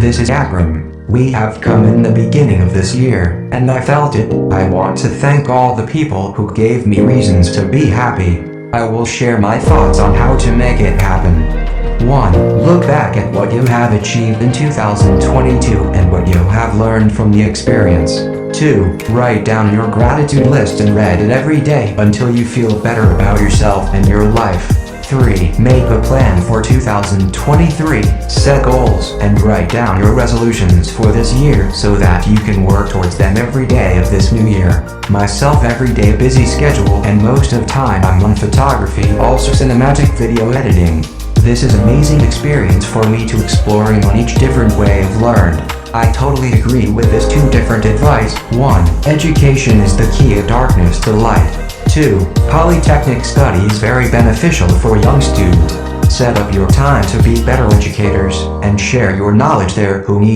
This is Akram. We have come in the beginning of this year, and I felt it. I want to thank all the people who gave me reasons to be happy. I will share my thoughts on how to make it happen. 1. Look back at what you have achieved in 2022 and what you have learned from the experience. 2. Write down your gratitude list and read it every day until you feel better about yourself and your life. 3. Make a plan for 2023. Set goals and write down your resolutions for this year so that you can work towards them every day of this new year. Myself, everyday busy schedule, and most of time I'm on photography, also cinematic video editing. This is amazing experience for me to exploring on each different way I've learned. I totally agree with this 2 different advice. 1. Education is the key of darkness to light. 2. Polytechnic study is very beneficial for young students. Set up your time to be better educators and share your knowledge there who need it.